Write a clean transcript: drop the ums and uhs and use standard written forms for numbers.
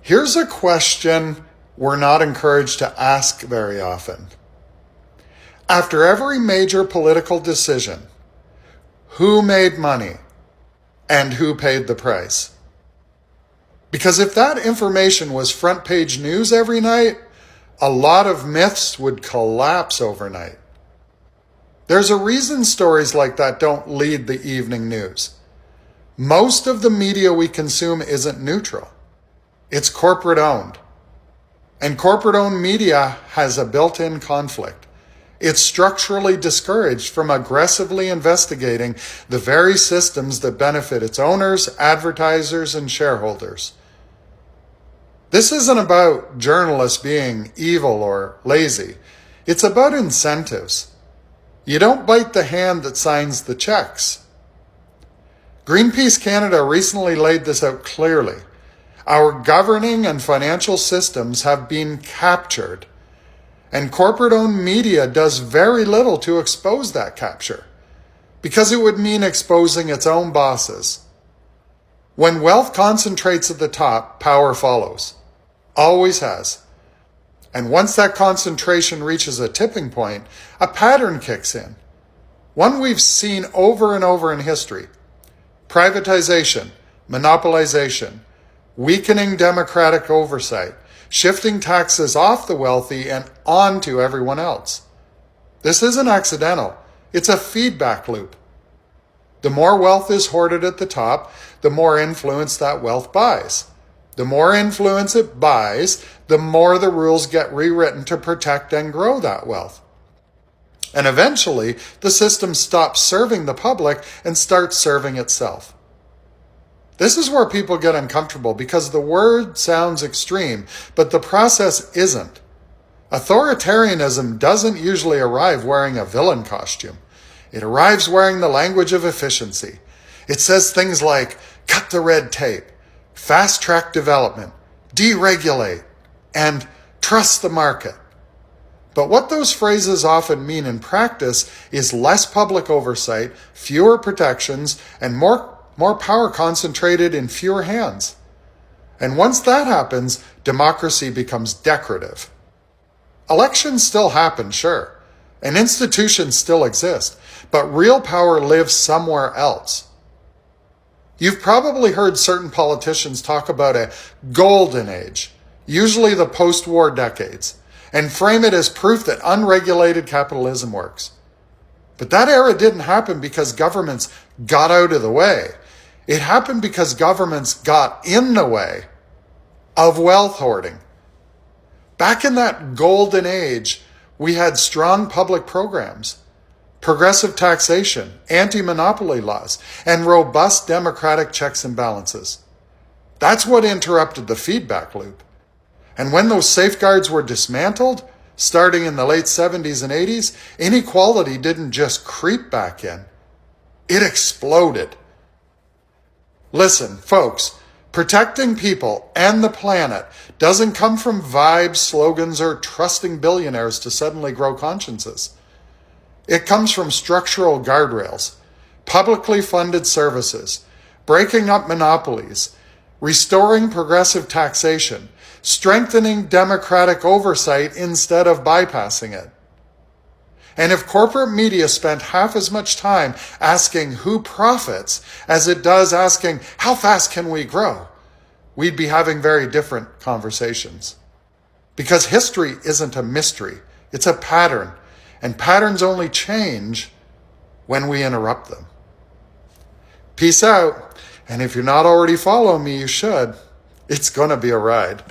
Here's a question we're not encouraged to ask very often. After every major political decision, who made money and who paid the price? Because if that information was front page news every night, a lot of myths would collapse overnight. There's a reason stories like that don't lead the evening news. Most of the media we consume isn't neutral. It's corporate owned. And corporate owned media has a built-in conflict. It's structurally discouraged from aggressively investigating the very systems that benefit its owners, advertisers, and shareholders. This isn't about journalists being evil or lazy. It's about incentives. You don't bite the hand that signs the checks. Greenpeace Canada recently laid this out clearly. Our governing and financial systems have been captured, and corporate-owned media does very little to expose that capture, because it would mean exposing its own bosses. When wealth concentrates at the top, power follows. Always has. And once that concentration reaches a tipping point, a pattern kicks in. One we've seen over and over in history. Privatization, monopolization, weakening democratic oversight, shifting taxes off the wealthy and onto everyone else. This isn't accidental. It's a feedback loop. The more wealth is hoarded at the top, the more influence that wealth buys. The more influence it buys, the more the rules get rewritten to protect and grow that wealth. And eventually, the system stops serving the public and starts serving itself. This is where people get uncomfortable because the word sounds extreme, but the process isn't. Authoritarianism doesn't usually arrive wearing a villain costume. It arrives wearing the language of efficiency. It says things like, cut the red tape, fast-track development, deregulate, and trust the market. But what those phrases often mean in practice is less public oversight, fewer protections, and more power concentrated in fewer hands. And once that happens, democracy becomes decorative. Elections still happen, sure, and institutions still exist, but real power lives somewhere else. You've probably heard certain politicians talk about a golden age, usually the post-war decades, and frame it as proof that unregulated capitalism works. But that era didn't happen because governments got out of the way. It happened because governments got in the way of wealth hoarding. Back in that golden age, we had strong public programs, progressive taxation, anti-monopoly laws, and robust democratic checks and balances. That's what interrupted the feedback loop. And when those safeguards were dismantled, starting in the late 70s and 80s, inequality didn't just creep back in. It exploded. Listen, folks, protecting people and the planet doesn't come from vibes, slogans, or trusting billionaires to suddenly grow consciences. It comes from structural guardrails, publicly funded services, breaking up monopolies, restoring progressive taxation, strengthening democratic oversight instead of bypassing it. And if corporate media spent half as much time asking who profits as it does asking how fast can we grow, we'd be having very different conversations. Because history isn't a mystery, it's a pattern. And patterns only change when we interrupt them. Peace out. And if you're not already following me, you should. It's going to be a ride.